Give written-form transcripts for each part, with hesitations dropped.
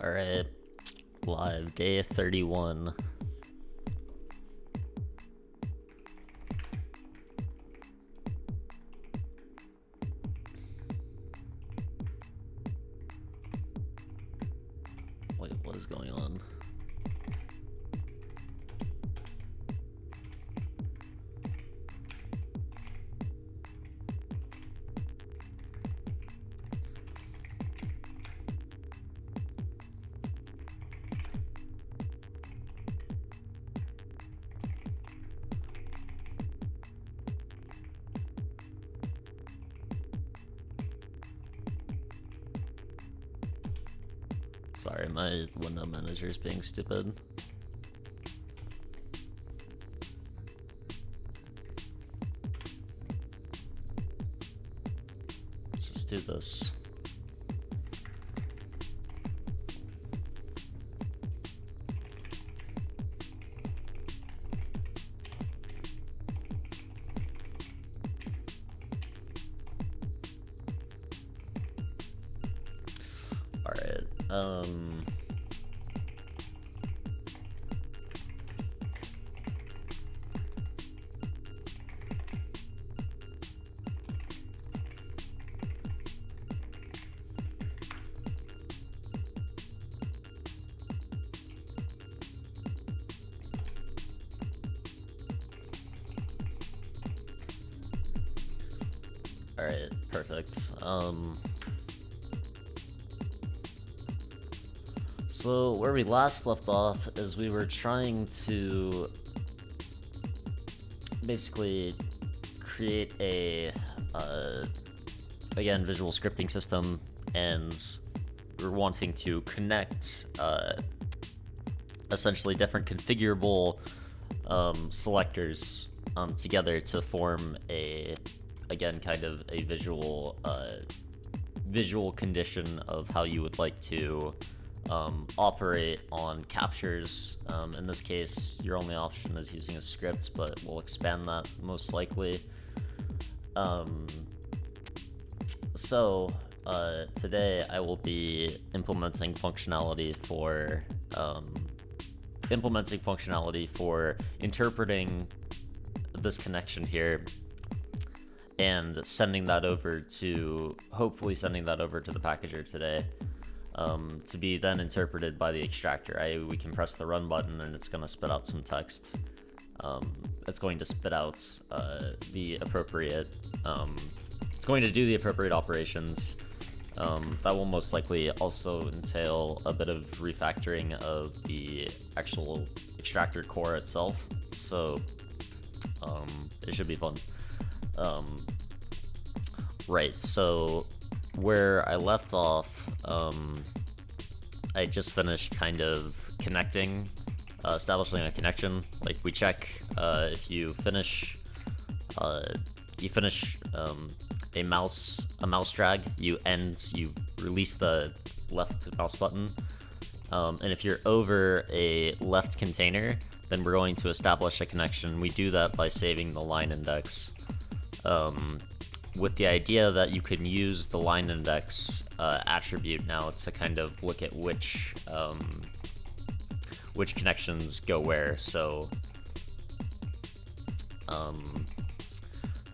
Alright, live, day 31. Wait, what is going on? Sorry, my window manager is being stupid. Let's just do this. Alright, Alright, perfect. So where we last left off is we were trying to basically create a, again, visual scripting system, and we're wanting to connect, essentially different configurable, selectors, together to form a, again, kind of a visual, visual condition of how you would like to operate on captures. In this case, your only option is using a script, but we'll expand that most likely. Today I will be implementing functionality for interpreting this connection here and hopefully sending that over to the packager today. To be then interpreted by the extractor. We can press the run button and it's going to spit out some text. It's going to spit out it's going to do the appropriate operations. That will most likely also entail a bit of refactoring of the actual extractor core itself. So it should be fun. Right, so where I left off, I just finished kind of connecting, establishing a connection. Like, we check if you finish a mouse drag, you release the left mouse button, and if you're over a left container, then we're going to establish a connection. We do that by saving the line index, with the idea that you can use the line index attribute now to kind of look at which connections go where. So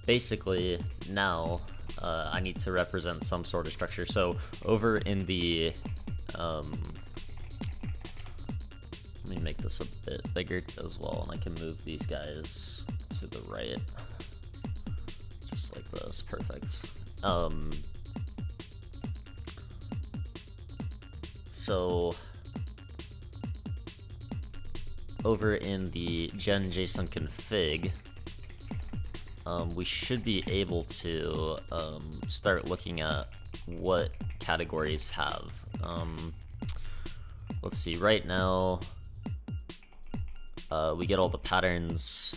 basically now I need to represent some sort of structure. So over in the let me make this a bit bigger as well, and I can move these guys to the right. Just like this, perfect. So over in the gen.json config, we should be able to start looking at what categories have. Let's see, right now we get all the patterns.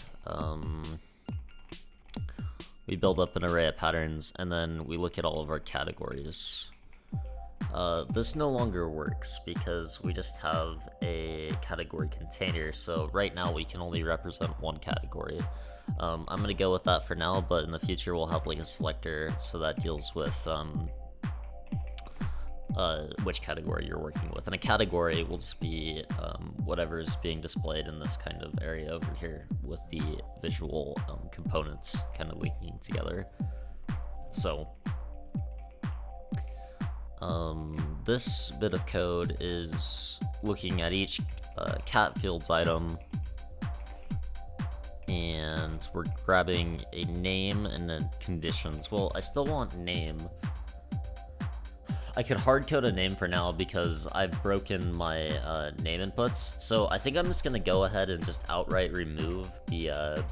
We build up an array of patterns, and then we look at all of our categories. This no longer works because we just have a category container, so right now we can only represent one category. I'm gonna go with that for now, but in the future we'll have like a selector, so that deals with which category you're working with. And a category will just be whatever is being displayed in this kind of area over here with the visual components kind of linking together. So this bit of code is looking at each cat fields item, and we're grabbing a name and then conditions. Well, I still want name. I could hard code a name for now because I've broken my name inputs. So I think I'm just gonna go ahead and just outright remove the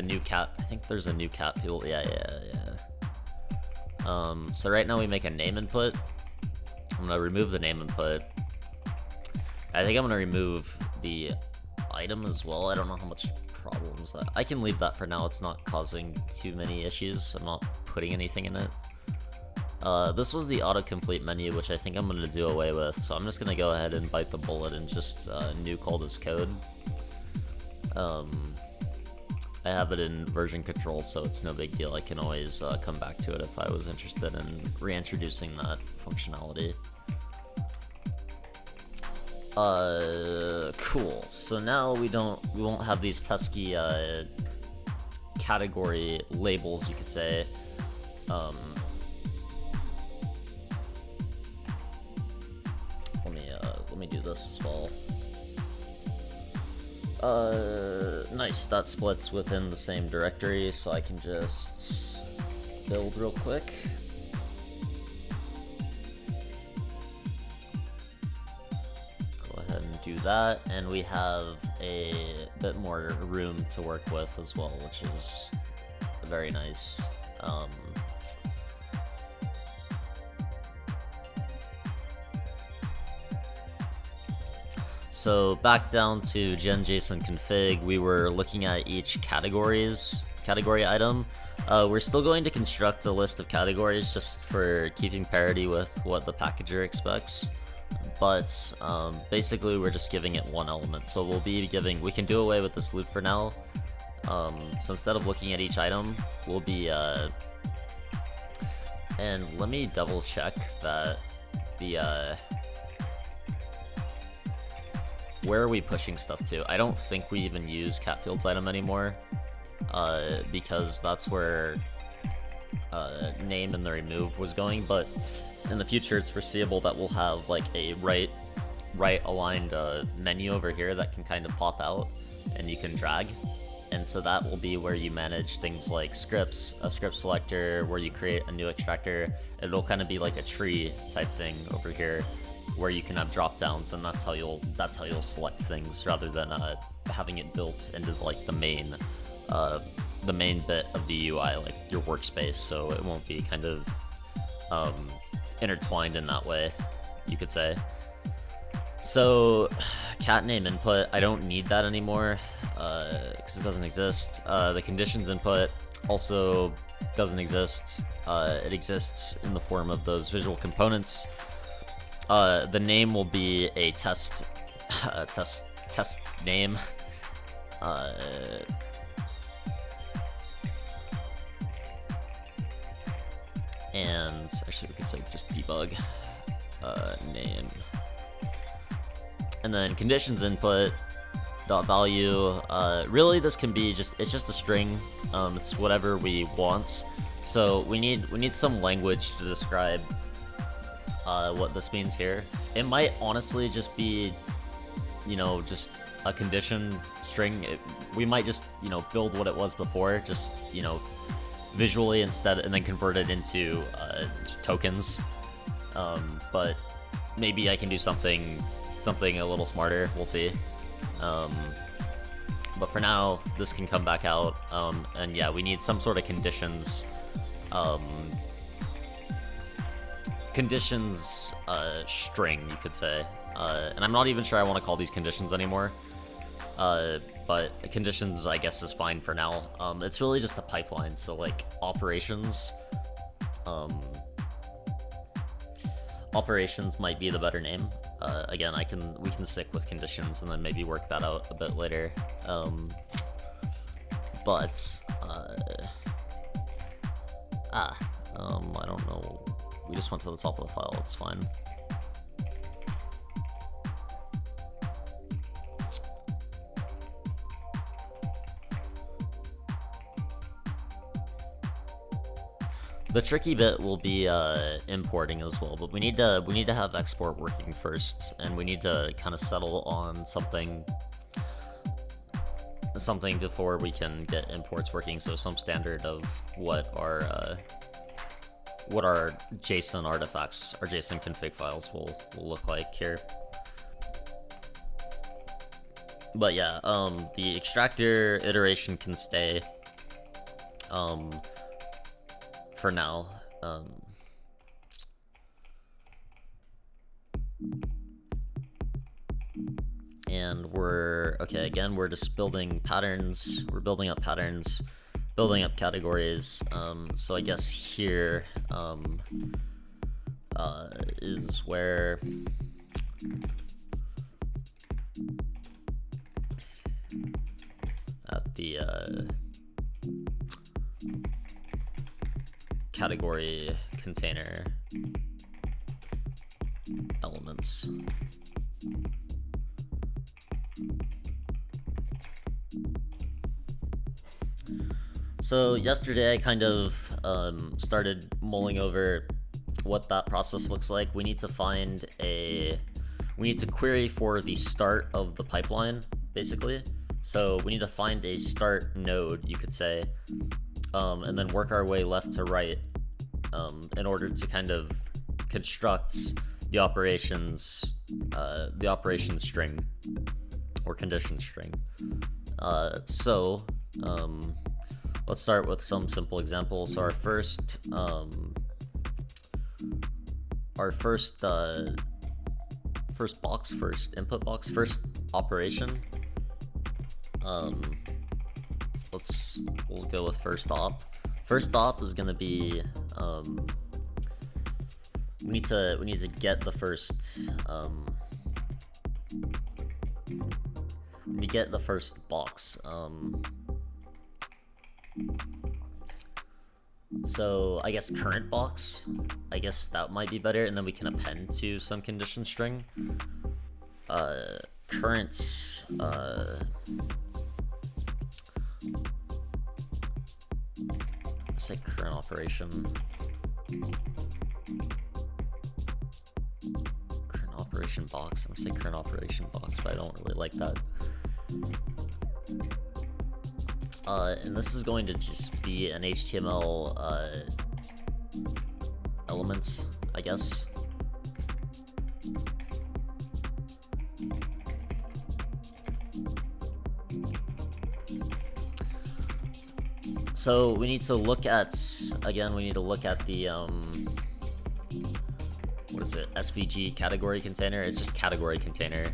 new cat. I think there's a new cat field. Yeah. So right now we make a name input. I'm gonna remove the name input. I think I'm gonna remove the item as well. I don't know how much problems I can leave that for now. It's not causing too many issues. I'm not putting anything in it. This was the autocomplete menu, which I think I'm going to do away with, so I'm just going to go ahead and bite the bullet and just new call this code. I have it in version control, so it's no big deal. I can always come back to it if I was interested in reintroducing that functionality. Cool. So now we won't have these pesky category labels, you could say. Let me do this as well. Nice, that splits within the same directory, so I can just build real quick. Go ahead and do that, and we have a bit more room to work with as well, which is very nice. So back down to gen.json config, we were looking at each category item. We're still going to construct a list of categories just for keeping parity with what the packager expects. But basically we're just giving it one element. So we can do away with this loop for now. So instead of looking at each item, we'll be, and let me double check that where are we pushing stuff to? I don't think we even use cat fields item anymore, because that's where name and the remove was going. But in the future, it's foreseeable that we'll have like a right aligned menu over here that can kind of pop out and you can drag. And so that will be where you manage things like scripts, a script selector, where you create a new extractor. It'll kind of be like a tree type thing over here, where you can have drop downs, and that's how you'll select things rather than having it built into like the main bit of the UI, like your workspace. So it won't be kind of intertwined in that way, you could say. So cat name input, I don't need that anymore because it doesn't exist. The conditions input also doesn't exist. It exists in the form of those visual components. The name will be a test name. And actually we could say just debug name. And then conditions input dot value. Really this can be it's just a string. It's whatever we want. So we need some language to describe what this means here. It might honestly just be, just a condition string. We might just, build what it was before, just, visually instead, and then convert it into just tokens. But maybe I can do something a little smarter. We'll see. But for now, this can come back out. And yeah, we need some sort of conditions. Conditions string, you could say. And I'm not even sure I want to call these conditions anymore. But conditions, I guess, is fine for now. It's really just a pipeline, so like operations. Operations might be the better name. Again, we can stick with conditions and then maybe work that out a bit later. I don't know we just went to the top of the file, it's fine. The tricky bit will be importing as well, but we need to have export working first, and we need to kind of settle on something before we can get imports working. So some standard of what our JSON artifacts, our JSON config files will look like here. But yeah, the extractor iteration can stay for now. And we're just building patterns. We're building up patterns, building up categories. So I guess here is where at the category container elements. So yesterday I kind of started mulling over what that process looks like. We need to query for the start of the pipeline, basically. So we need to find a start node, you could say, and then work our way left to right in order to kind of construct the operations string or condition string. Let's start with some simple examples. So our first input box, first operation. We'll go with first op. First op is gonna be we need to get the first box. So I guess current box, I guess that might be better, and then we can append to some condition string. Current say current operation. Current operation box. I'm gonna say current operation box, but I don't really like that. And this is going to just be an HTML elements, I guess. So we need to look at, again, the what is it, SVG category container. It's just category container.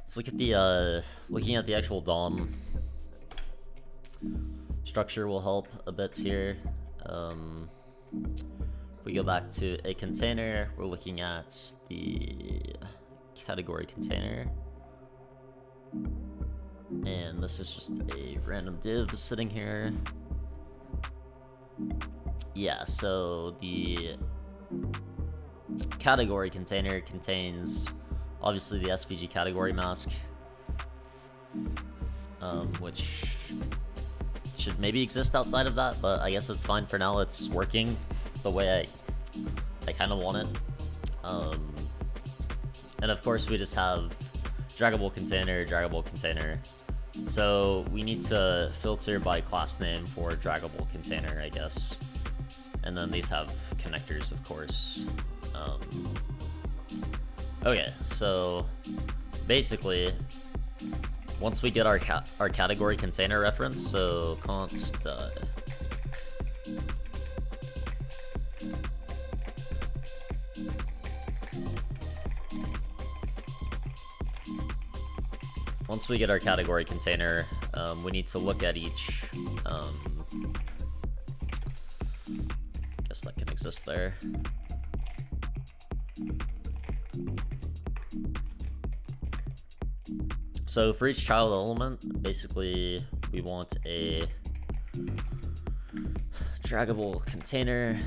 Let's look at the looking at the actual DOM structure will help a bit here. If we go back to a container, we're looking at the category container, and this is just a random div sitting here. Yeah, so the category container contains obviously the SVG category mask, which should maybe exist outside of that, but I guess it's fine for now. It's working the way I kind of want it. And of course we just have draggable container. So we need to filter by class name for draggable container, I guess. And then these have connectors, of course. Okay, so basically, once we get our category container reference, so const once we get our category container, we need to look at each that can exist there. So for each child element, basically we want a draggable container.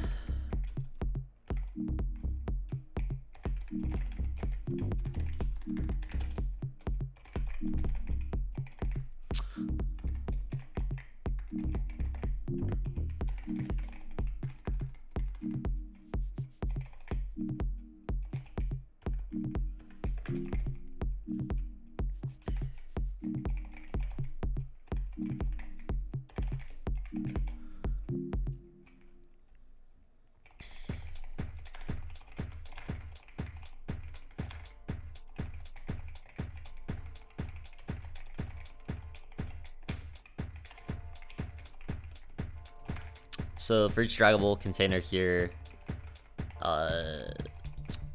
So for each draggable container here,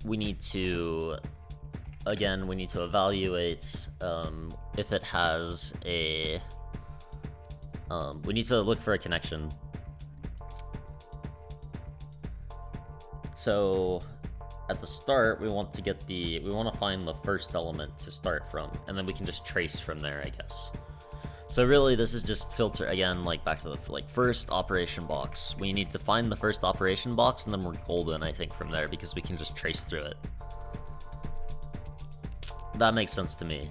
we need to evaluate if it has a, we need to look for a connection. So at the start, we want to find the first element to start from, and then we can just trace from there, I guess. So really, this is just filter, again, like back to the first operation box. We need to find the first operation box, and then we're golden, I think, from there, because we can just trace through it. That makes sense to me.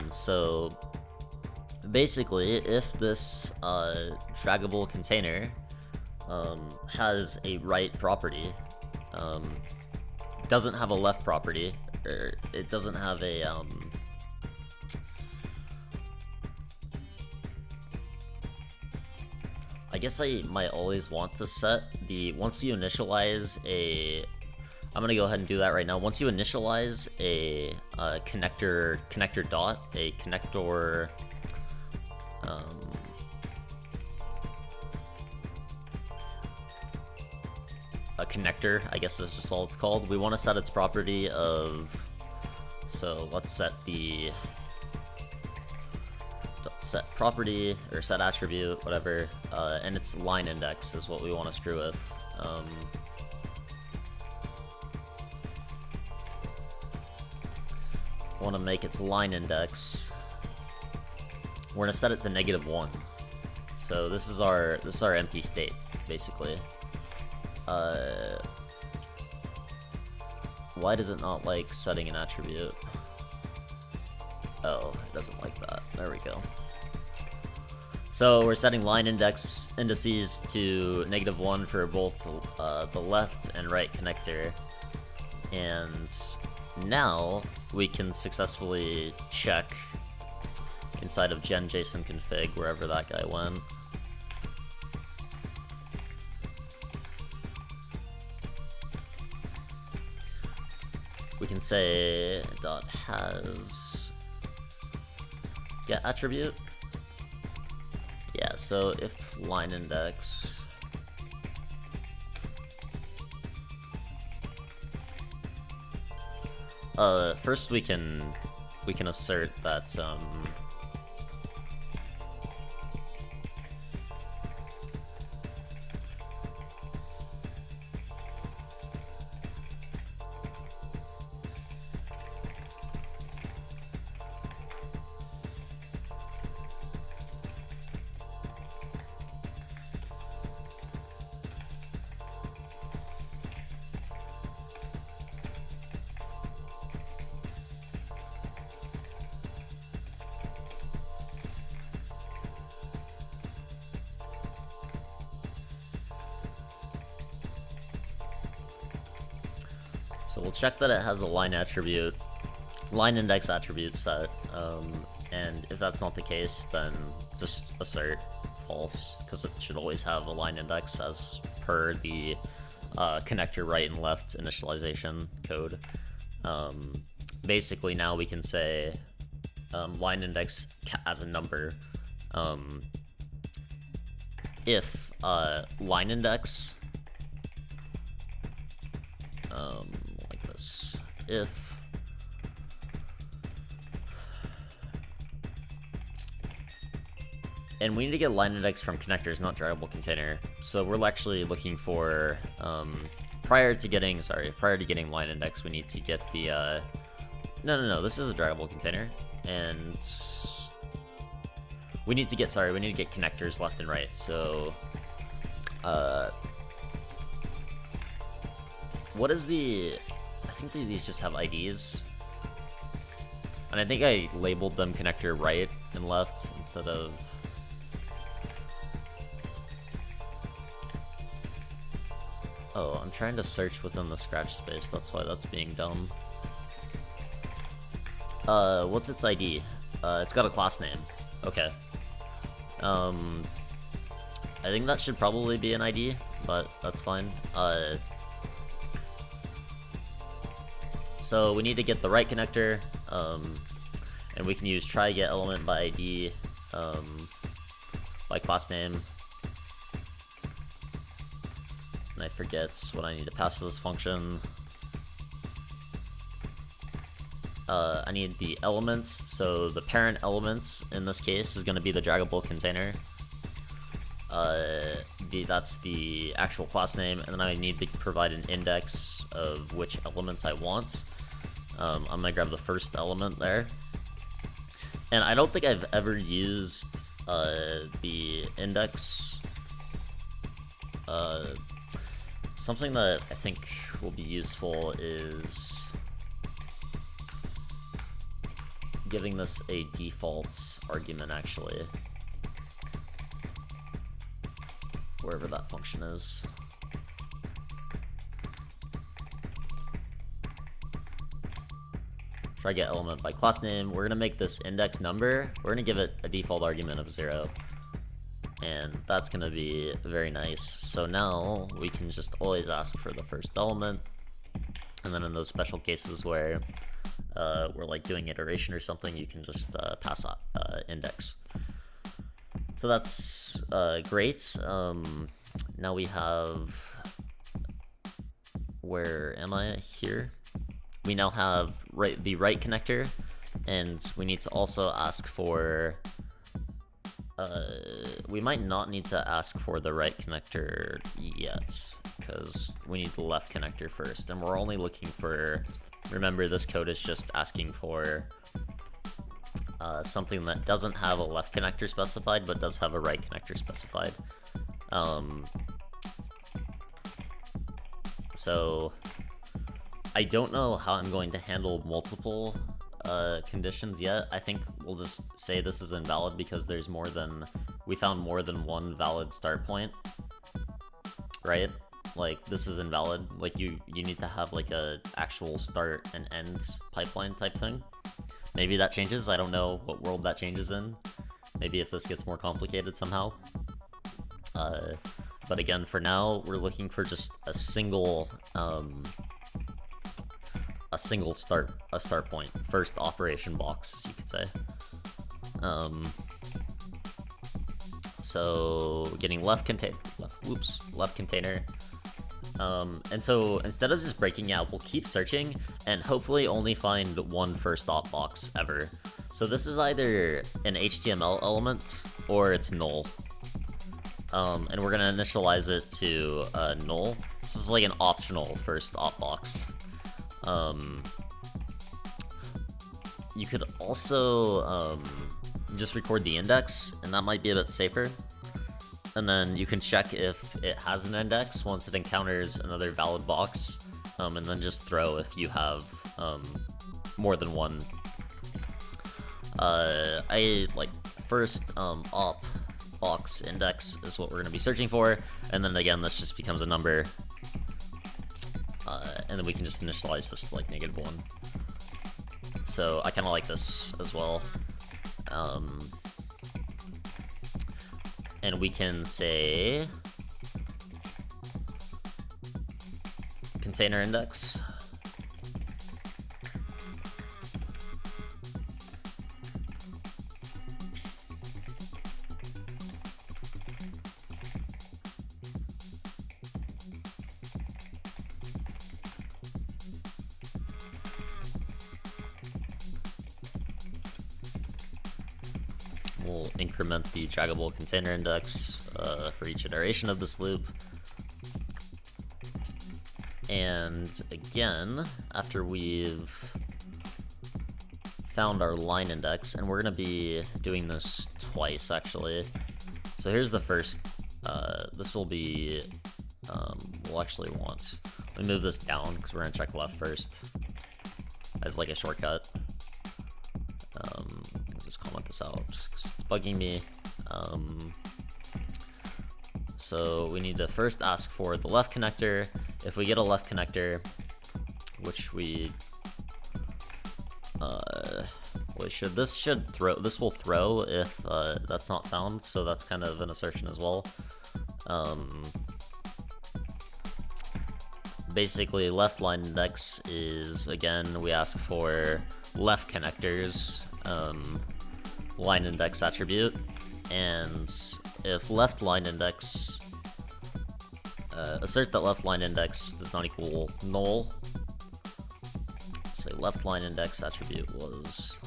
So basically, if this draggable container has a right property, doesn't have a left property, or it doesn't have a I guess I might always want to set the, once you initialize a, I'm gonna go ahead and do that right now. Once you initialize a connector dot, a connector, a connector, I guess that's just all it's called. We want to set its property of, so let's set the set property or set attribute, whatever, and its line index is what we want to screw with. Want to make its line index. We're gonna set it to -1. So this is our empty state, basically. Why does it not like setting an attribute? Oh, it doesn't like that. There we go. So we're setting line indices to -1 for both the left and right connector. And now we can successfully check inside of gen.json config, wherever that guy went. We can say .has get attribute. Yeah, so if line index first we can assert that so we'll check that it has a line index attribute set, and if that's not the case, then just assert false, because it should always have a line index as per the connector right and left initialization code. Basically now we can say line index as a number. If line index like this, if And we need to get line index from connectors, not draggable container. So we're actually looking for, prior to getting line index, we need to get the, no, this is a draggable container. And we need to get connectors left and right. So, what is the, I think these just have IDs. And I think I labeled them connector right and left instead of... Oh, I'm trying to search within the scratch space, that's why that's being dumb. What's its ID? It's got a class name. Okay. I think that should probably be an ID, but that's fine. So we need to get the right connector, and we can use try get element by ID, by class name. And I forget what I need to pass to this function. I need the elements, so the parent elements in this case is going to be the draggable container. That's the actual class name, and then I need to provide an index of which elements I want. I'm going to grab the first element there. And I don't think I've ever used the index. Something that I think will be useful is giving this a default argument, actually. Wherever that function is. Try get element by class name. We're gonna make this index number. We're gonna give it a default argument of 0. And that's gonna be very nice. So now we can just always ask for the first element. And then in those special cases where we're like doing iteration or something, you can just pass index. So that's great. Now we have, where am I here? We now have the right connector, and we need to also ask for, we might not need to ask for the right connector yet, because we need the left connector first, and we're only looking for, remember this code is just asking for something that doesn't have a left connector specified, but does have a right connector specified. So I don't know how I'm going to handle multiple conditions yet. I think we'll just say this is invalid because there's we found more than one valid start point, right? Like this is invalid. Like you need to have like a actual start and end pipeline type thing. Maybe that changes. I don't know what world that changes in. Maybe if this gets more complicated somehow. But again, for now, we're looking for just a single start point, first operation box, as you could say. So getting left container. And so instead of just breaking out, we'll keep searching and hopefully only find one first op box ever. So this is either an HTML element or it's null. And we're gonna initialize it to null. This is like an optional first op box. You could also just record the index, and that might be a bit safer. And then you can check if it has an index once it encounters another valid box, and then just throw if you have more than one. I like first op box index is what we're going to be searching for, and then again this just becomes a number, and then we can just initialize this to like -1. So I kind of like this as well. And we can say container index. We'll increment the draggable container index for each iteration of this loop. And again, after we've found our line index, and we're going to be doing this twice actually. So here's the first, this will be, we'll actually want, let me move this down because we're going to check left first as like a shortcut. I'll just comment this out just 'cause it's bugging me. So we need to first ask for the left connector. If we get a left connector, which we this will throw if that's not found, so that's kind of an assertion as well. Basically, left line index is, again, we ask for left connectors line index attribute, and if left line index assert that left line index does not equal null. Say left line index attribute was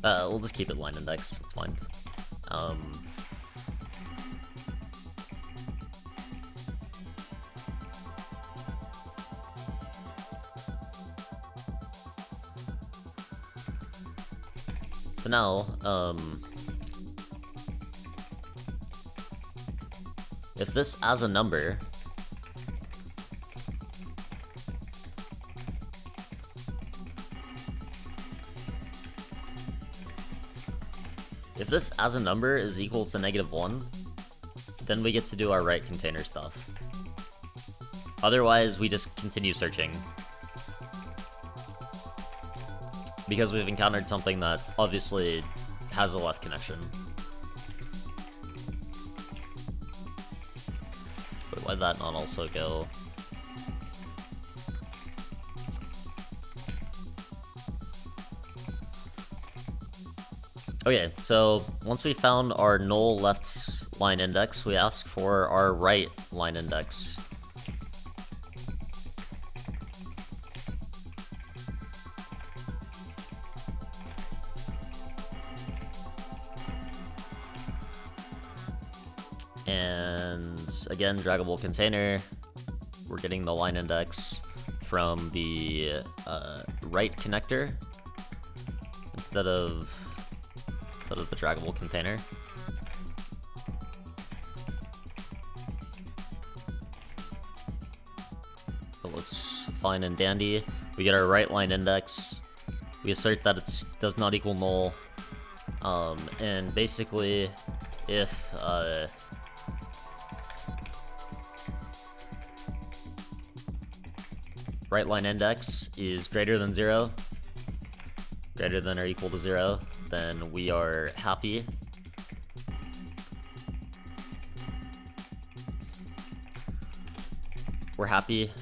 we'll just keep it line index, it's fine. So now, if this as a number, is equal to -1, then we get to do our right container stuff. Otherwise, we just continue searching. Because we've encountered something that obviously has a left connection. But why'd that not also go? Okay, so once we found our null left line index, we ask for our right line index. And again, draggable container, we're getting the line index from the right connector instead of the draggable container. It looks fine and dandy. We get our right line index. We assert that it does not equal null. And basically, if right line index is greater than 0, greater than or equal to 0, then we are happy. We're happy.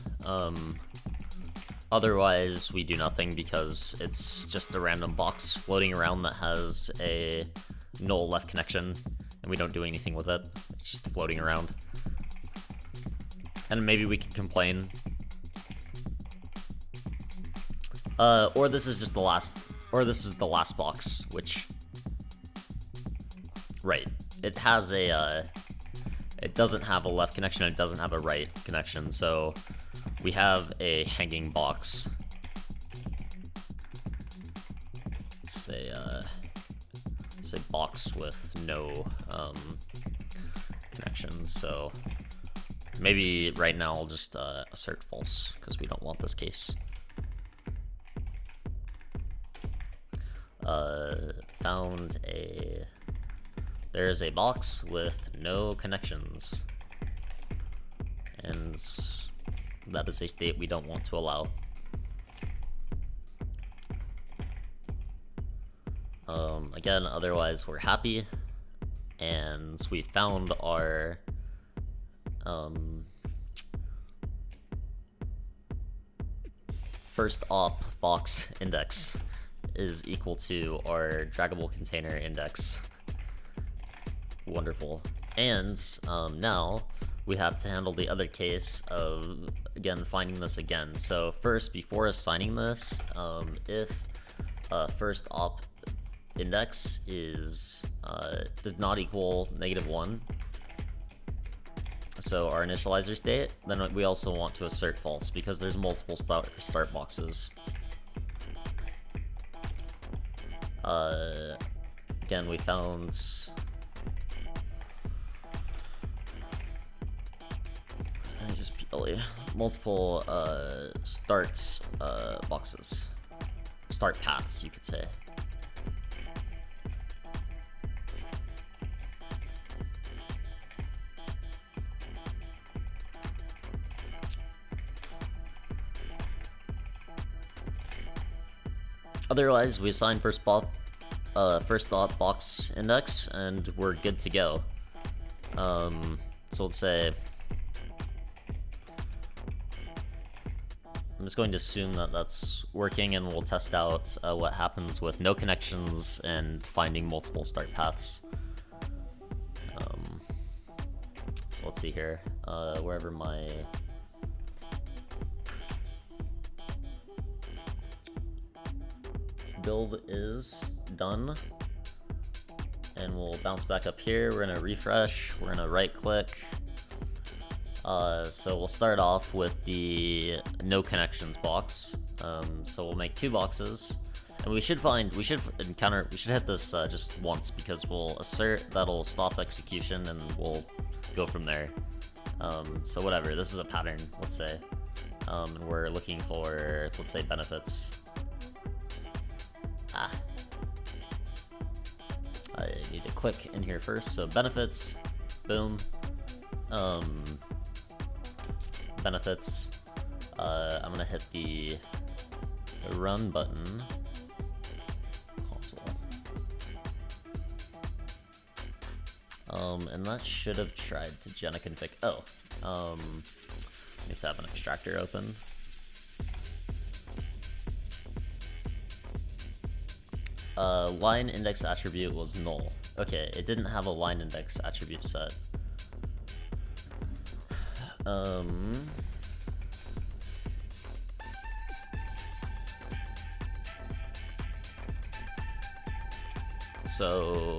Otherwise, we do nothing because it's just a random box floating around that has a null left connection, and we don't do anything with it. It's just floating around. And maybe we can complain. Or this is just the last, or this is the last box, which, right, it has a, it doesn't have a left connection, it doesn't have a right connection, so we have a hanging box. Say box with no connections, so maybe right now I'll just assert false, because we don't want this case. There's a box with no connections, and that is a state we don't want to allow. Again, otherwise we're happy, and we found our first op box index is equal to our draggable container index. Wonderful. And now we have to handle the other case of, again, finding this again. So first, before assigning this, if first op index is does not equal -1. So our initializer state, then we also want to assert false because there's multiple start boxes. Again, we found just PLE, multiple start boxes, start paths, you could say. Otherwise, we assign first dot box index, and we're good to go. So let's say I'm just going to assume that that's working, and we'll test out what happens with no connections and finding multiple start paths. So let's see here, wherever my build is done, and we'll bounce back up here. We're gonna refresh, we're gonna right click. So we'll start off with the no connections box. So we'll make 2 boxes, and we should hit this just once, because we'll assert, that'll stop execution, and we'll go from there. So whatever, this is a pattern, let's say, and we're looking for, let's say, benefits. I need to click in here first, so benefits, boom. Benefits, I'm gonna hit the run button, console. And that should have tried to config. Let's have an extractor open. Line index attribute was null. Okay, it didn't have a line index attribute set. So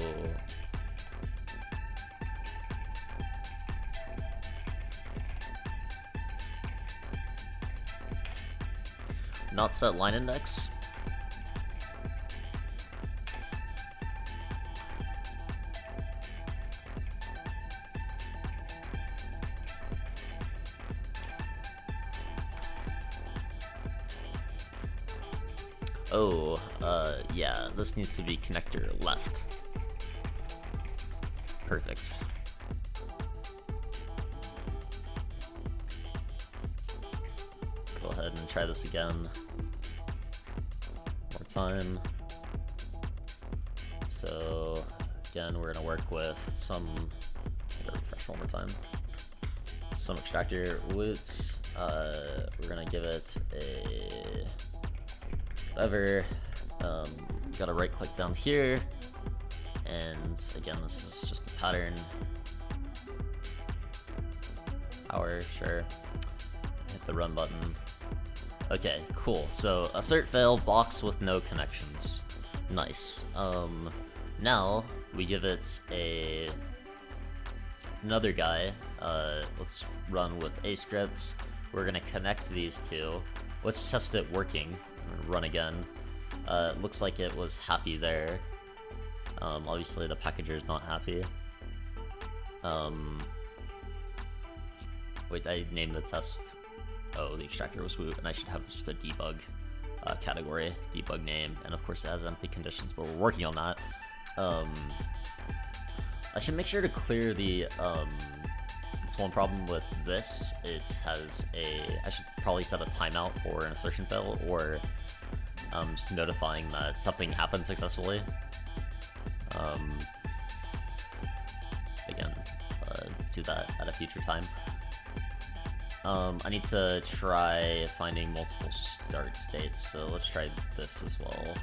not set line index. Oh, yeah, this needs to be connector left. Perfect. Go ahead and try this again. More time. So, again, we're gonna work with some, refresh one more time. Some extractor roots. We're gonna give it a whatever. Gotta right click down here, and again, this is just a pattern. Power, sure. Hit the run button. Okay, cool. So assert fail, box with no connections. Nice. Now we give it another guy. Let's run with a script. We're gonna connect these two. Let's test it working. Run again. Looks like it was happy there. Obviously the packager is not happy. Wait, I named the test. Oh, the extractor was woot, and I should have just a debug category, debug name, and of course it has empty conditions, but we're working on that. I should make sure to clear the, it's one problem with this, it has I should probably set a timeout for an assertion fail, or just notifying that something happened successfully. Again, do that at a future time. I need to try finding multiple start states, so let's try this as well.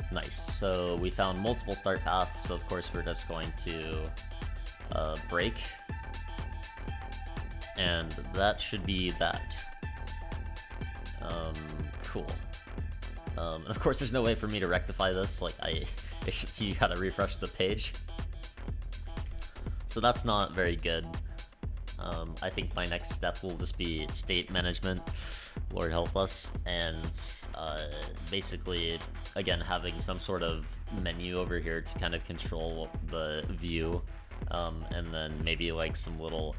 Nice, so we found multiple start paths, so of course we're just going to break And that should be that. Cool. And of course, there's no way for me to rectify this. Like, it's just you gotta refresh the page. So that's not very good. I think my next step will just be state management, Lord help us, and basically, again, having some sort of menu over here to kind of control the view, and then maybe like some little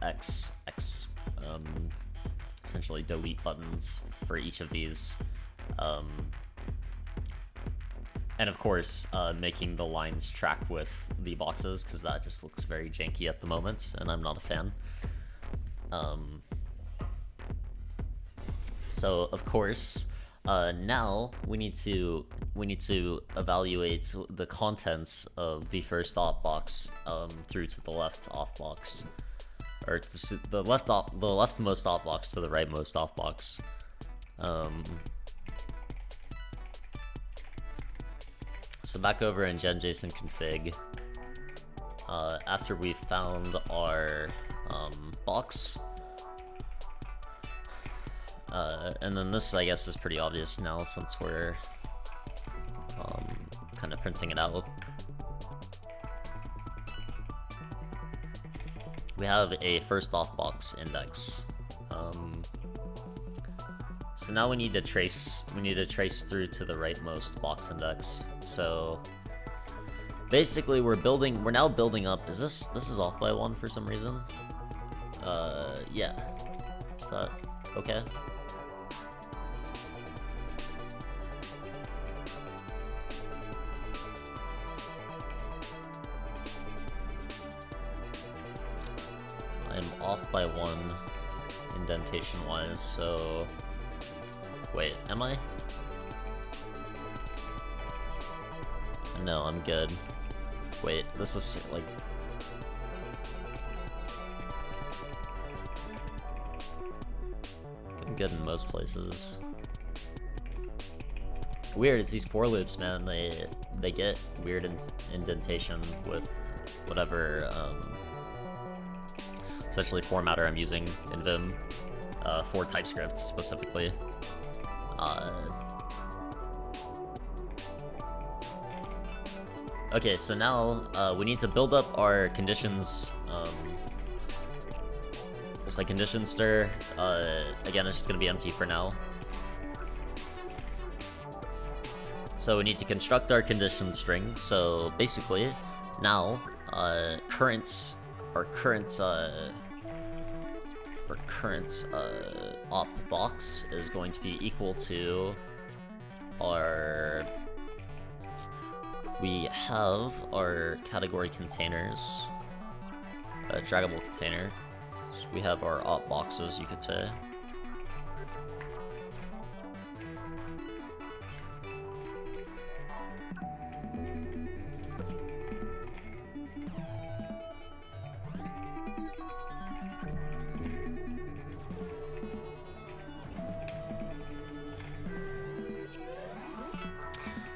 essentially delete buttons for each of these. And of course, making the lines track with the boxes, because that just looks very janky at the moment, and I'm not a fan. So of course, now we need to evaluate the contents of the first op box through to the left off box, or the leftmost op box to the rightmost off box. So back over in gen.json config, after we found our box, and then this, I guess, is pretty obvious now since we're kind of printing it out. We have a first off box index. So now we need to trace through to the rightmost box index. So basically we're now building up. This is off by 1 for some reason? Yeah. Is that okay? I'm off by 1 indentation wise, so wait, am I? No, I'm good. Wait, this is like... I'm good in most places. Weird, it's these for loops, man. They get weird indentation with whatever essentially formatter I'm using in Vim for TypeScript specifically. Okay, so now we need to build up our conditions. Just like condition stir. Again, it's just gonna be empty for now. So we need to construct our condition string. So basically, now our current op box is going to be equal to our... We have our category containers, a draggable container. So we have our op boxes, you could say.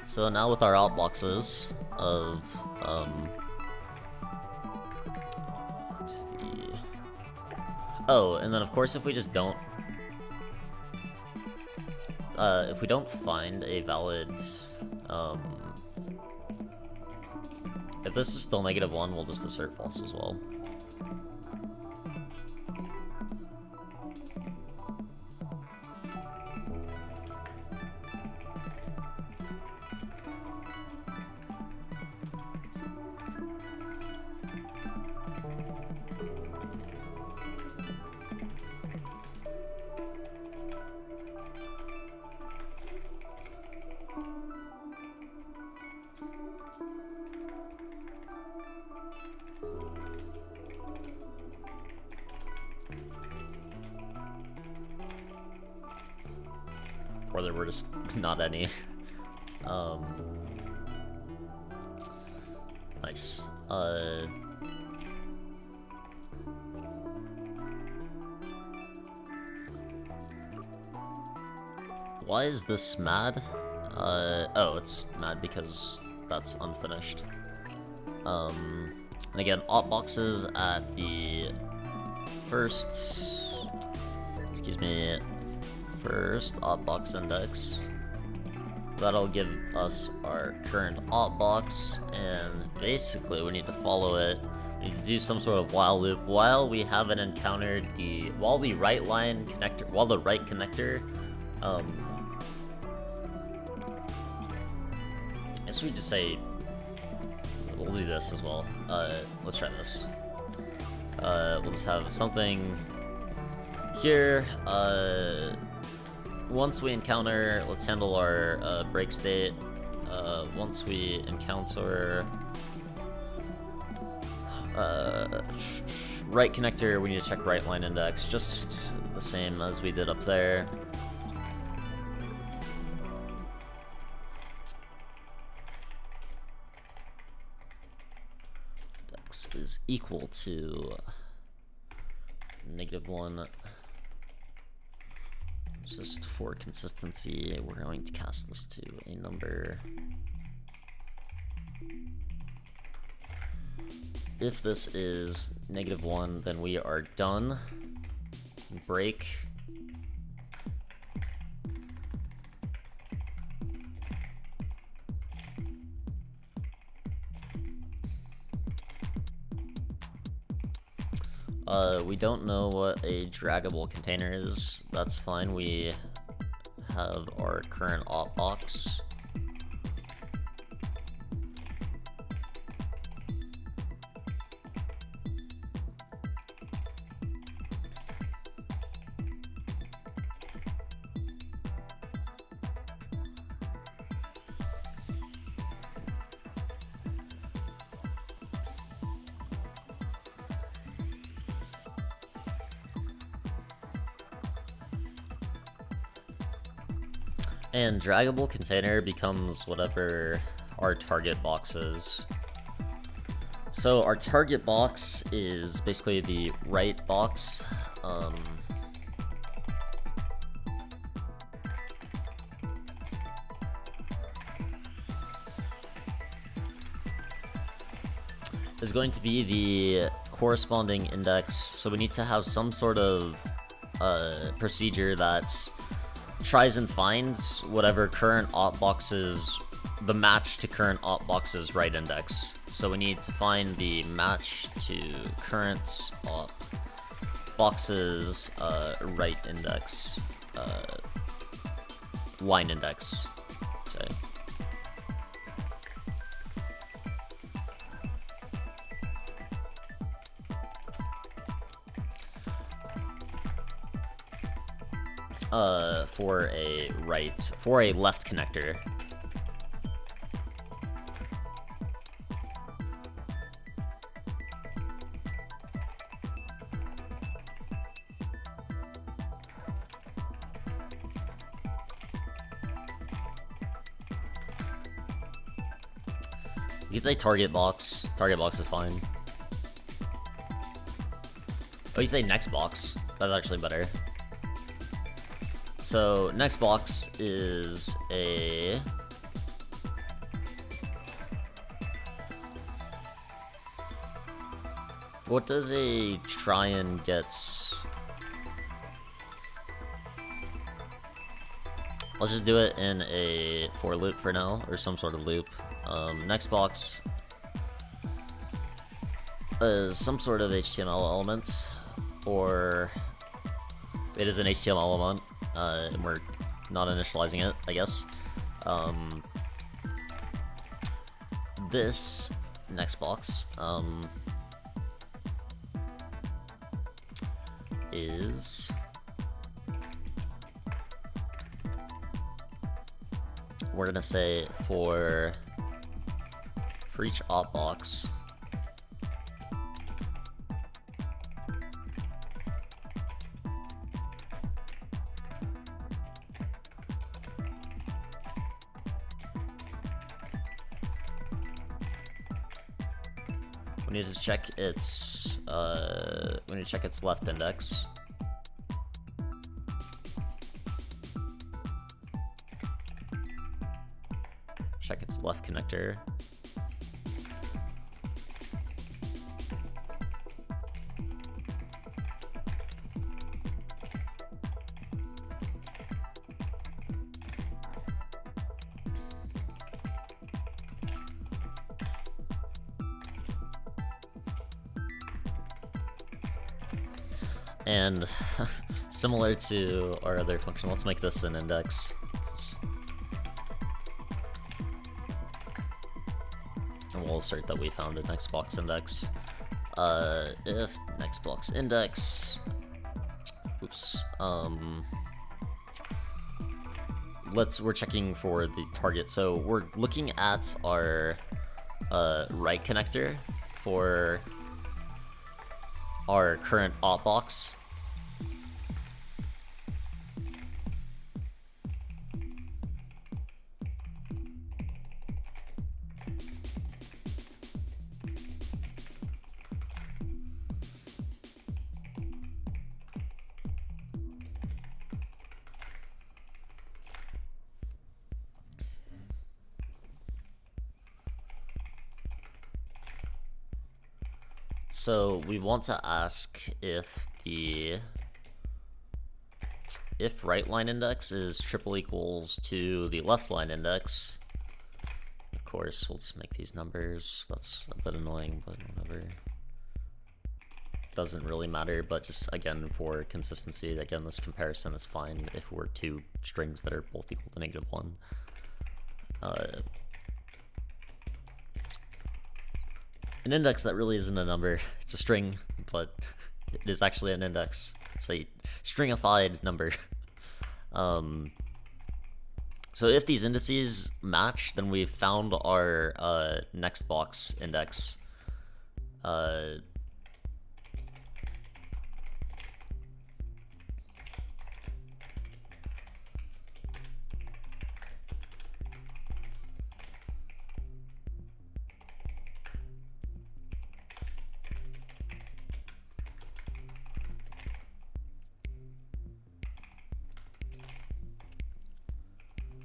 So now with our outboxes of oh, and then of course if we just don't if we don't find a valid if this is still -1, we'll just assert false as well. Or there were just not any. Nice. Why is this mad? Oh, it's mad because that's unfinished. And again, op boxes at the first excuse me, first opbox index. That'll give us our current opbox, and basically we need to follow it. We need to do some sort of while loop while we haven't encountered while the right connector. I guess we just say we'll do this as well. Let's try this. We'll just have something here. Once we encounter, let's handle our break state. Once we encounter right connector, we need to check right line index, just the same as we did up there. Index is equal to -1. Just for consistency, we're going to cast this to a number. If this is -1, then we are done. Break. We don't know what a draggable container is. That's fine. We have our current opbox. And draggable container becomes whatever our target box is. So our target box is basically the right box. Is going to be the corresponding index. So we need to have some sort of procedure that's tries and finds whatever current opbox's the match to current opbox's right index. So we need to find the match to current opbox's right index, line index, say. For a left connector. You can say target box. Target box is fine. Oh, you say next box. That's actually better. So next box is a what does a try and gets? Let's just do it in a for loop for now, or some sort of loop. Next box is some sort of HTML elements, or it is an HTML element. And we're not initializing it, I guess. This next box is we're gonna say for each opbox. We need to check its left index. Check its left connector. And similar to our other function, let's make this an index. And we'll assert that we found a next box index. If next box index, oops, we're checking for the target. So we're looking at our right connector for our current op box. So we want to ask if right line index is triple equals to the left line index. Of course, we'll just make these numbers. That's a bit annoying, but whatever. Doesn't really matter, but just again for consistency, again this comparison is fine if we're two strings that are both equal to -1. An index that really isn't a number. It's a string, but it is actually an index. It's a stringified number. So if these indices match, then we've found our next box index.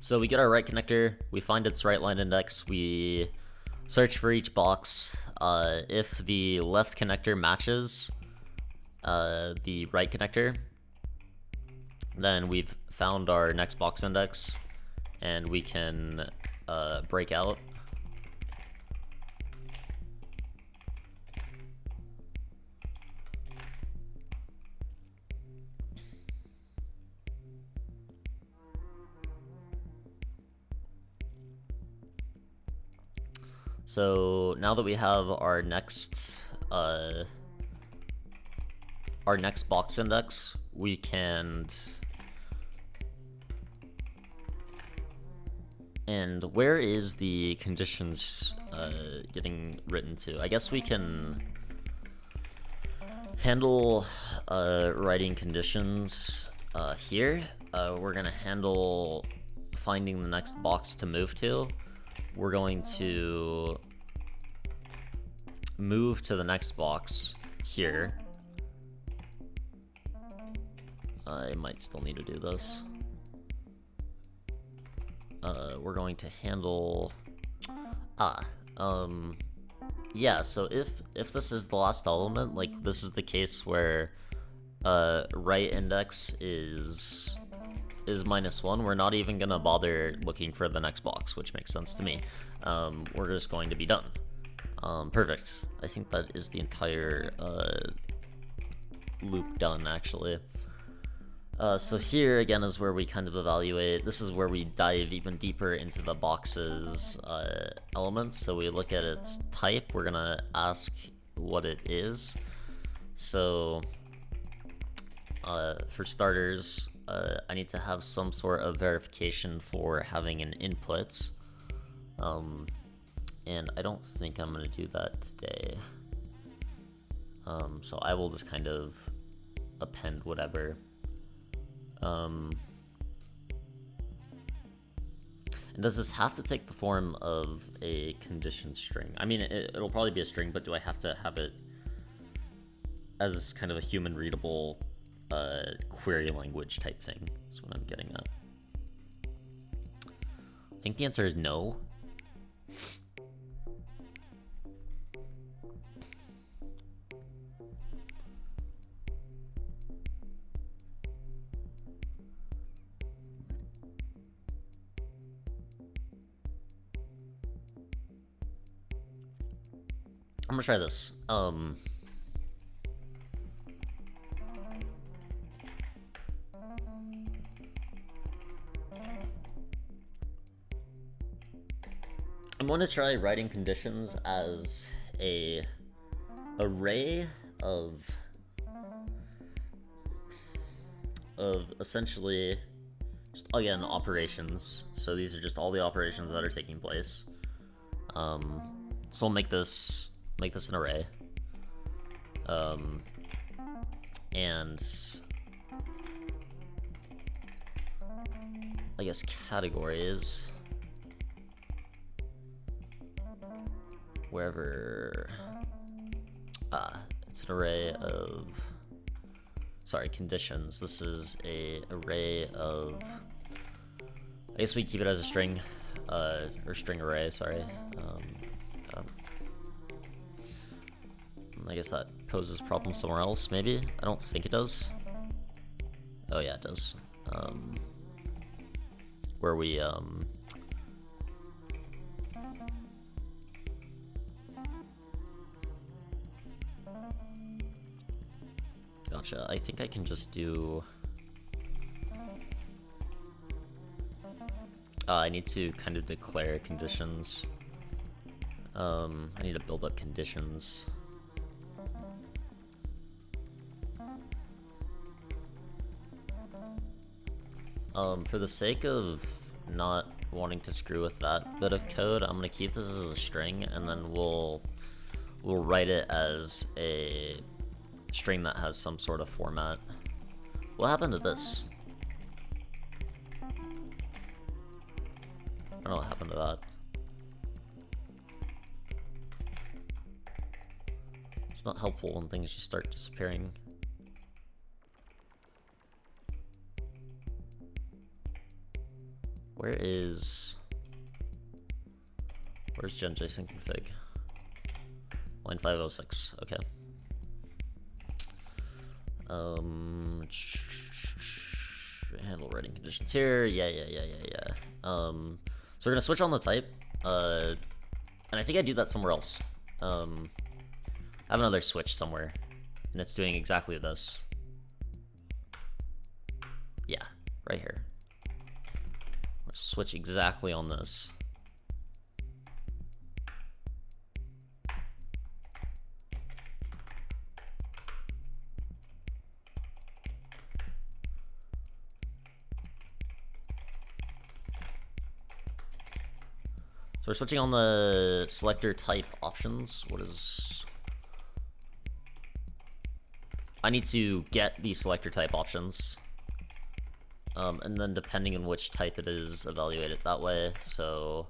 So we get our right connector, we find its right line index, we search for each box. If the left connector matches the right connector, then we've found our next box index, and we can break out. So now that we have our next box index, we can, and where is the conditions getting written to? I guess we can handle writing conditions here. We're gonna handle finding the next box to move to. We're going to move to the next box here. I might still need to do this. We're going to handle, yeah, so if this is the last element, like this is the case where right index is -1, we're not even gonna bother looking for the next box, which makes sense to me. We're just going to be done. Perfect. I think that is the entire loop done, actually. So here again is where we kind of evaluate. This is where we dive even deeper into the box's elements. So we look at its type. We're gonna ask what it is. So for starters, I need to have some sort of verification for having an input, and I don't think I'm going to do that today, so I will just kind of append whatever. And does this have to take the form of a condition string? I mean, it'll probably be a string, but do I have to have it as kind of a human readable query language type thing? That's what I'm getting at. I think the answer is no. I'm gonna try this. I'm going to try writing conditions as a array of essentially just, again, operations. So these are just all the operations that are taking place. So we'll make this an array. And I guess categories wherever it's an array of, sorry, conditions. This is a array of, I guess we keep it as a string, or string array, sorry. I guess that poses problems somewhere else, maybe? I don't think it does. Oh yeah, it does. Where we, gotcha. I think I can just do, I need to kind of declare conditions. I need to build up conditions. For the sake of not wanting to screw with that bit of code, I'm gonna keep this as a string, and then we'll write it as a string that has some sort of format. What happened to this? I don't know what happened to that. It's not helpful when things just start disappearing. Where's gen.json config? Line 506, okay. Handle writing conditions here, yeah. So we're gonna switch on the type, and I think I do that somewhere else. I have another switch somewhere, and it's doing exactly this. Yeah, right here. Switch exactly on this. So we're switching on the selector type options. What is... I need to get the selector type options. And then depending on which type it is, evaluate it that way. So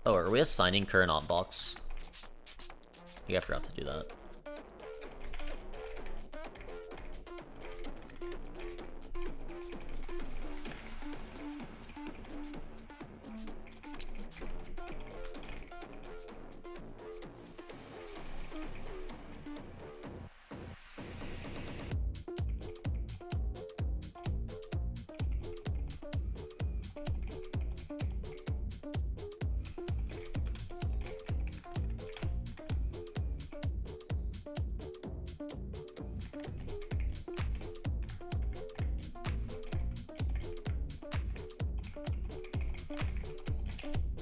oh, are we assigning current opbox? Yeah, I forgot to do that.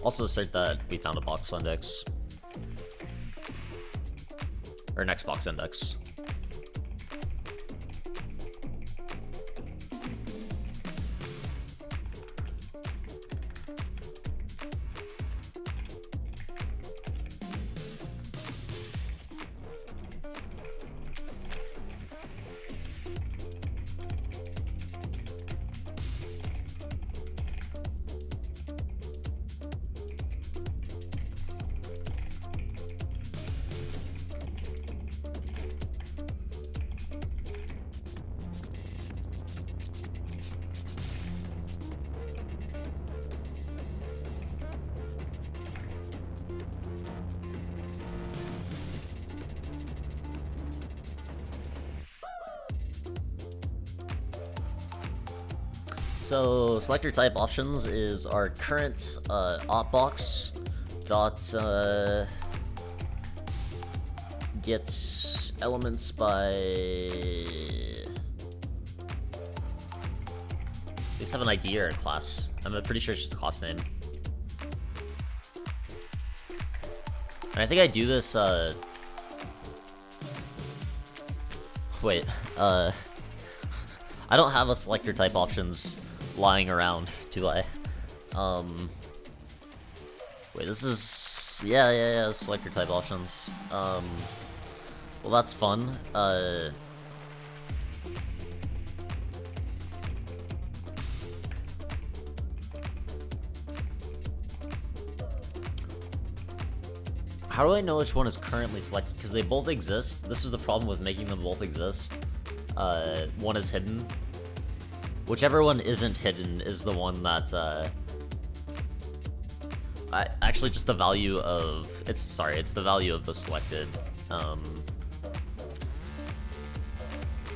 Also assert that we found a box index. Or next box index. So selector type options is our current opbox dot gets elements by These have an ID or a class. I'm pretty sure it's just a class name. And I think I do this, wait, I don't have a selector type options lying around, do I? Wait, this is, yeah, selector type options. Well, that's fun. How do I know which one is currently selected? Because they both exist. This is the problem with making them both exist. One is hidden. Whichever one isn't hidden is the one that, actually just the value of, it's the value of the selected.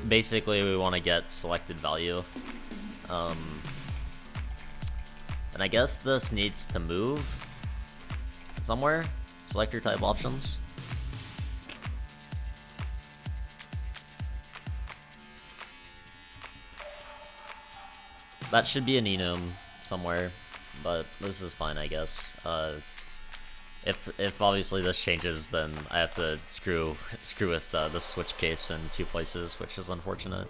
Basically we want to get selected value. And I guess this needs to move somewhere. Selector type options. That should be an enum somewhere, but this is fine, I guess. If obviously this changes, then I have to screw with the switch case in 2 places, which is unfortunate.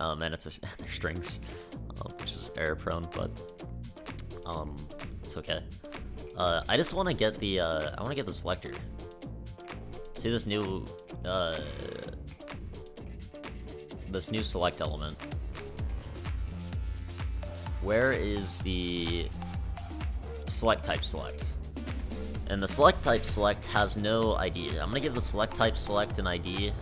And they're strings, which is error prone, but it's okay. I just want to get the selector. See this new select element. Where is the select type select? And the select type select has no ID. I'm gonna give the select type select an ID.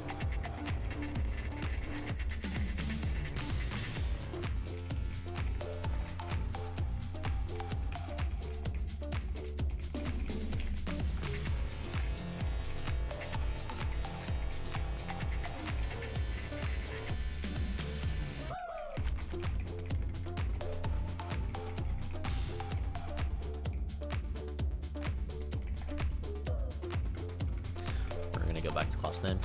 Go back to class name.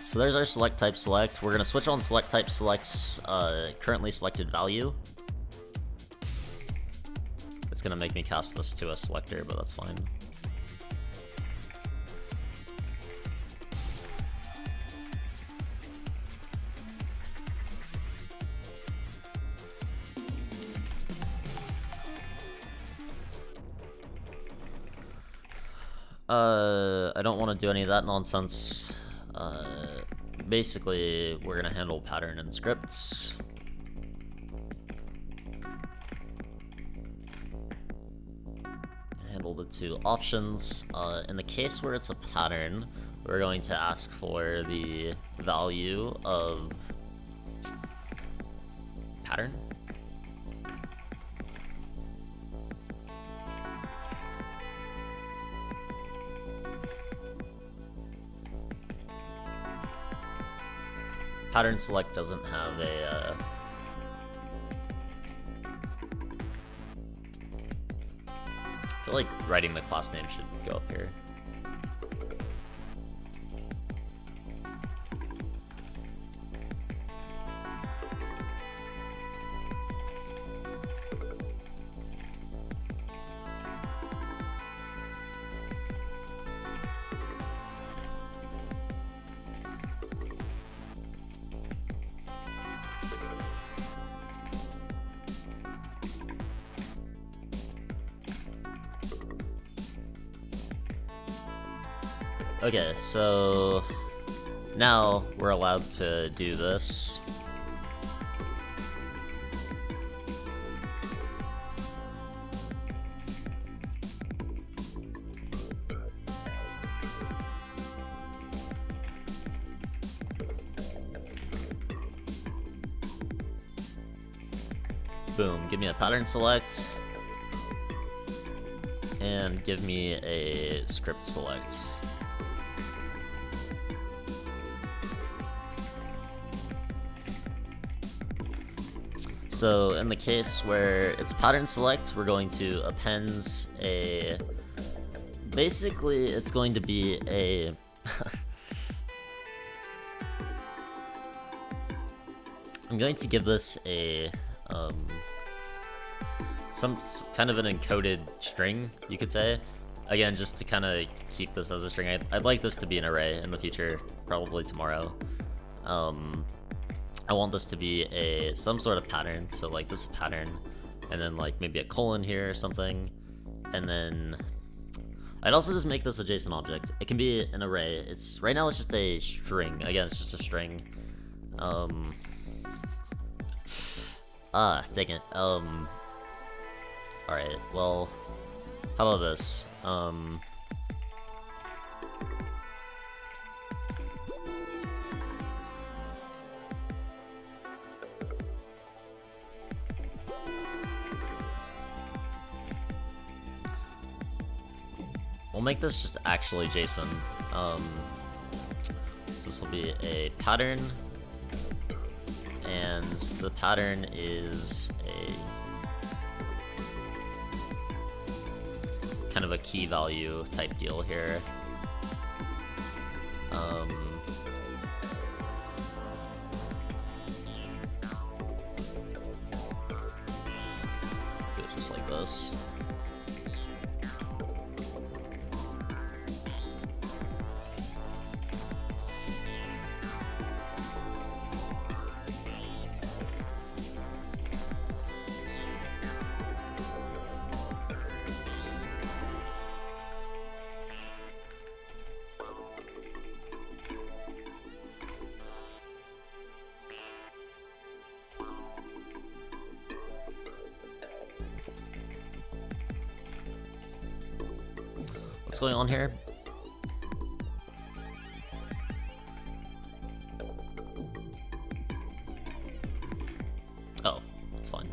So there's our select type select. We're gonna switch on select type select's currently selected value. It's gonna make me cast this to a selector, but that's fine. I don't want to do any of that nonsense. Basically, we're gonna handle pattern and scripts. Handle the 2 options. In the case where it's a pattern, we're going to ask for the value of pattern. Pattern select doesn't have a I feel like writing the class name should go up here. Okay, so now we're allowed to do this. boom, give me a pattern select, and give me a script select. So in the case where it's pattern select, we're going to append a, basically it's going to be a I'm going to give this a some kind of an encoded string, you could say. Again, just to kind of keep this as a string. I'd like this to be an array in the future, probably tomorrow. I want this to be some sort of pattern, so like this pattern, and then like maybe a colon here or something, and then I'd also just make this a JSON object. It can be an array. Right now it's just a string. Again, it's just a string. Dang it. Alright, well, how about this? We'll make this just actually JSON. So this will be a pattern, and the pattern is a kind of a key value type deal here. Do it just like this. What's going on here? Oh, that's fine.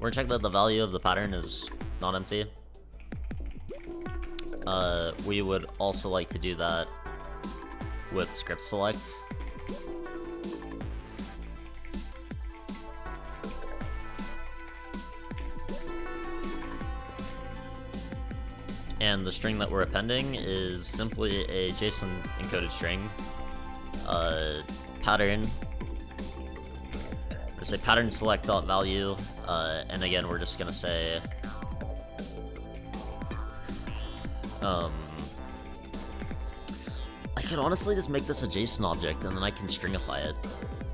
We're gonna check that the value of the pattern is not empty. We would also like to do that with script select. And the string that we're appending is simply a JSON encoded string. Pattern. We're gonna say pattern select dot value, and again we're just gonna say I could honestly just make this a JSON object and then I can stringify it.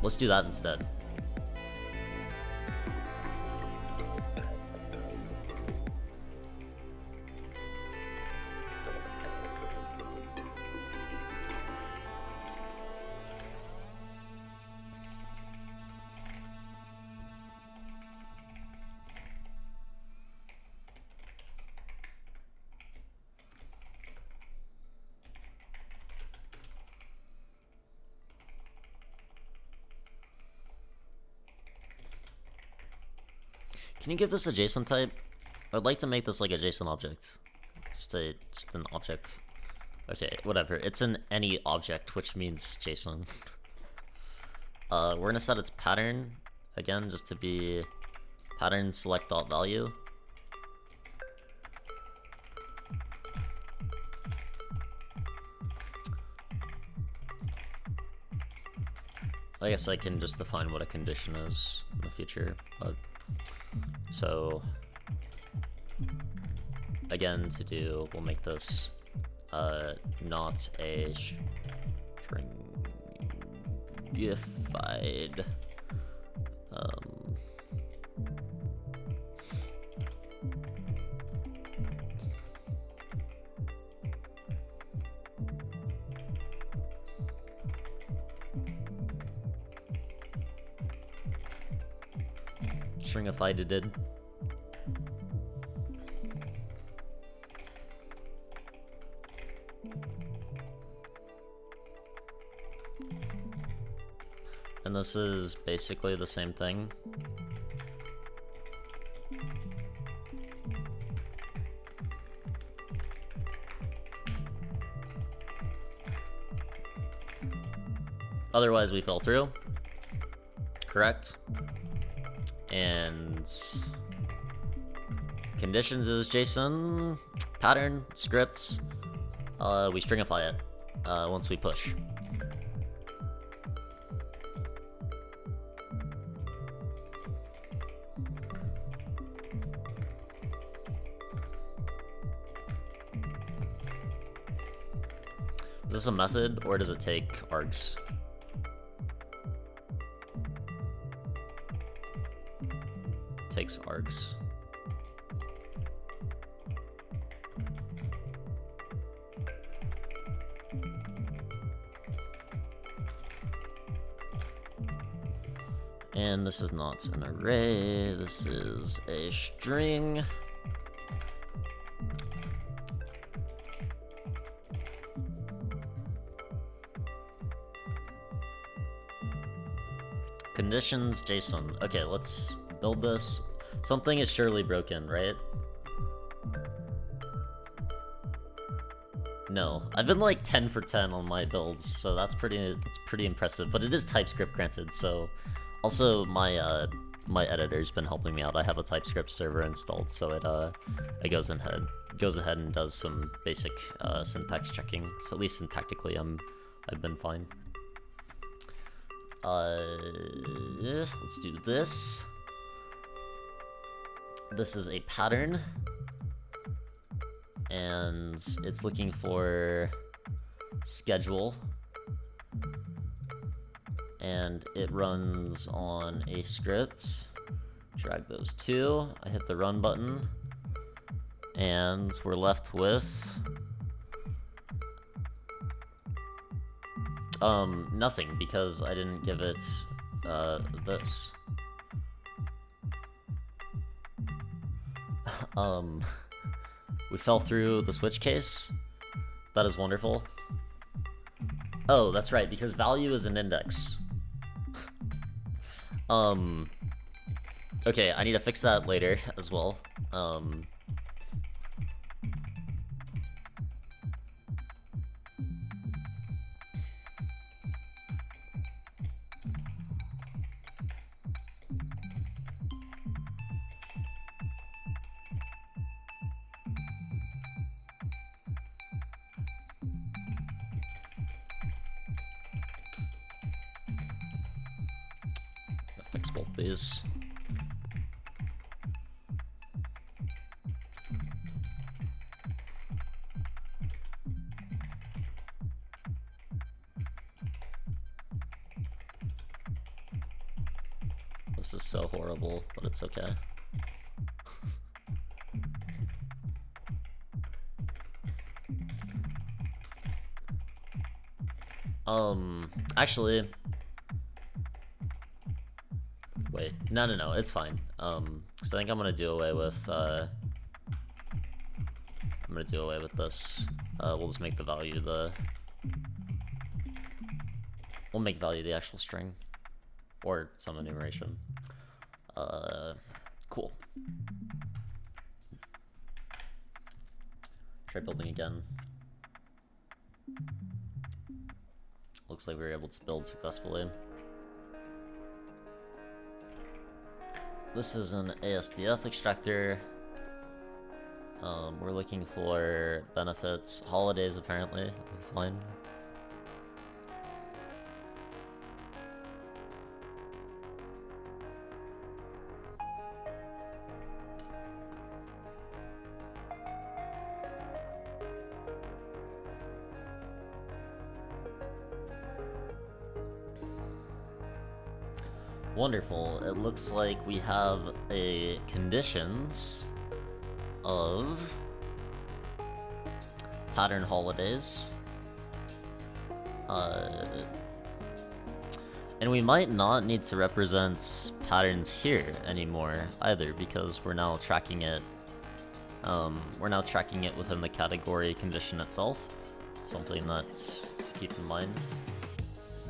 Let's do that instead. Can you give this a JSON type? I'd like to make this like a JSON object. Just an object. Okay, whatever. It's an any object, which means JSON. We're gonna set its pattern again, just to be pattern select dot value. I guess I can just define what a condition is in the future, but so again, we'll make this not a stringified stringify did. And this is basically the same thing. Otherwise, we fell through. Correct. And conditions is JSON, pattern, scripts. We stringify it once we push. Is this a method, or does it take args? Takes args. And this is not an array, this is a string. Conditions JSON. Okay, let's build this. Something is surely broken, right? No, I've been like 10 for 10 on my builds, so that's pretty impressive. But it is TypeScript granted, so also my my editor's been helping me out. I have a TypeScript server installed, so it goes ahead and does some basic syntax checking. So at least syntactically, I've been fine. Let's do this. This is a pattern, and it's looking for schedule, and it runs on a script. Drag those two. I hit the run button, and we're left with nothing, because I didn't give it this. We fell through the switch case. That is wonderful. Oh, that's right, because value is an index. Okay, I need to fix that later as well. Fix both these. This is so horrible, but it's okay. Actually, wait, no, it's fine. Because I think I'm gonna do away with this. We'll just make the value we'll make value the actual string, or some enumeration. Cool. Try building again. Looks like we were able to build successfully. This is an ASDF extractor. We're looking for benefits. Holidays, apparently. Fine. Wonderful. It looks like we have a conditions of pattern holidays. And we might not need to represent patterns here anymore either, because we're now tracking it. We're now tracking it within the category condition itself. Something that to keep in mind.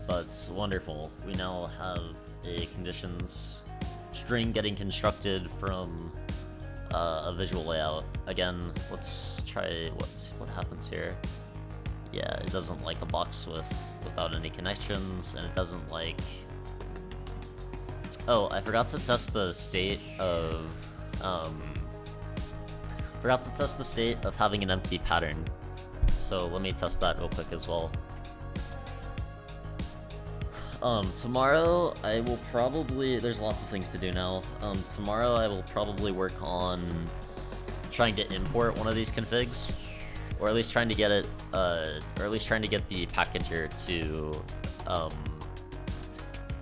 But wonderful. We now have a conditions string getting constructed from a visual layout. Again, let's try what happens here. Yeah, it doesn't like a box without any connections, and it doesn't like... Oh, I forgot to test the state of... Forgot to test the state of having an empty pattern. So let me test that real quick as well. Tomorrow I will probably... There's lots of things to do now. Tomorrow I will probably work on trying to import one of these configs. Or at least trying to get it, or at least trying to get the packager to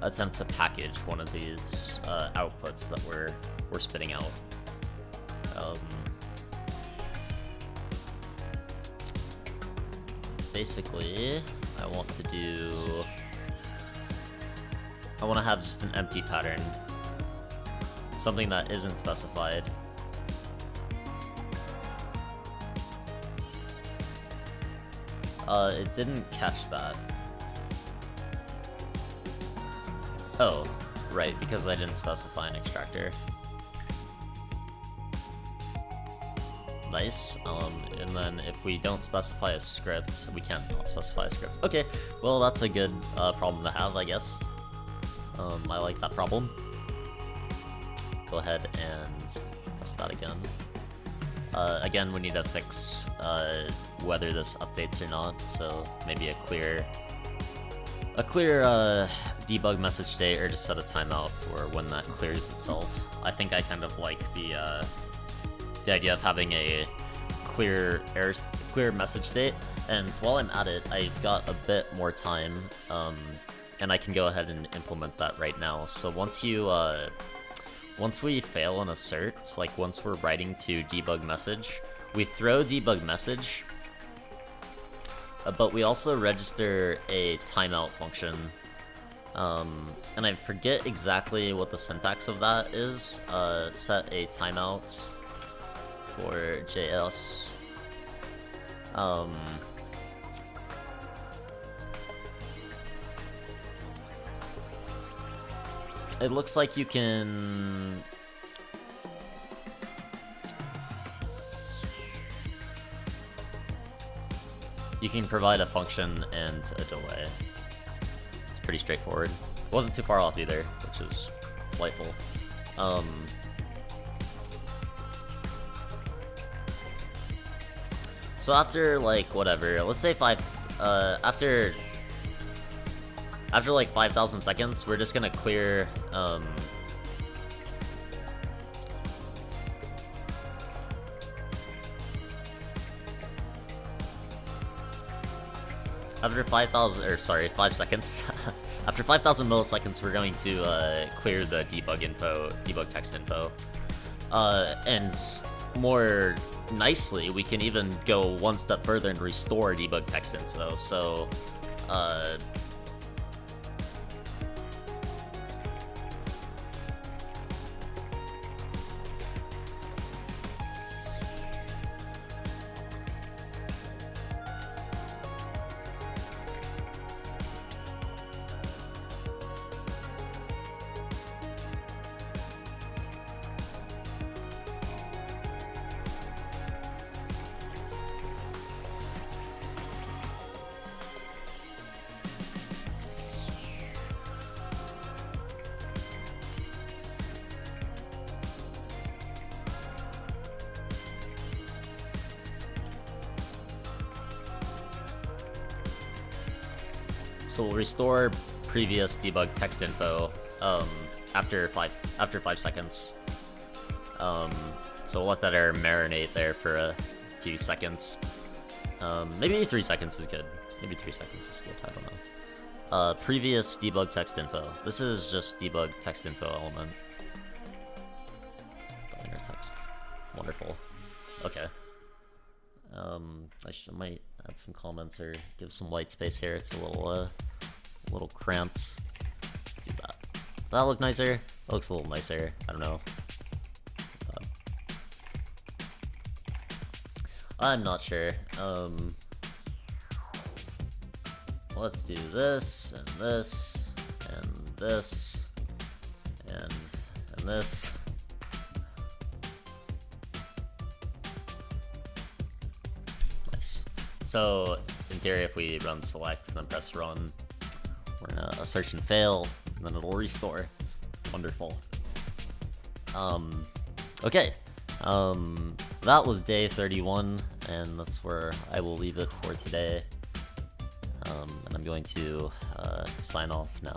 attempt to package one of these outputs that we're spitting out. Basically, I want to have just an empty pattern, something that isn't specified. It didn't catch that. Oh, right, because I didn't specify an extractor. Nice. And then if we don't specify a script, we can't not specify a script. Okay, well that's a good problem to have, I guess. I like that problem. Go ahead and press that again. Again, we need to fix whether this updates or not, so maybe a clear debug message state, or just set a timeout for when that clears itself. I think I kind of like the idea of having a clear message state. And while I'm at it, I've got a bit more time, and I can go ahead and implement that right now. So once we fail an assert, like once we're writing to debug message, we throw debug message, but we also register a timeout function. And I forget exactly what the syntax of that is. Set a timeout for JS. It looks like you can... You can provide a function and a delay. It's pretty straightforward. It wasn't too far off either, which is delightful. So after, like, whatever, let's say after like 5,000 seconds, we're just gonna clear, after 5 seconds, after 5,000 milliseconds, we're going to clear the debug text info. And more nicely, we can even go one step further and restore debug text info. So, So we'll restore previous debug text info after 5 seconds. So we'll let that error marinate there for a few seconds. Maybe 3 seconds is good. Maybe 3 seconds is good. I don't know. Previous debug text info. This is just debug text info element. Inner text. Wonderful. Okay. I might add some comments or give some white space here. It's a little cramped. that look nicer? It looks a little nicer. I don't know. I'm not sure. Let's do this, and this, and this, and this. Nice. So, in theory, if we run select and then press run, we're gonna search and fail, and then it'll restore. Wonderful. Okay. That was day 31, and that's where I will leave it for today. And I'm going to sign off now.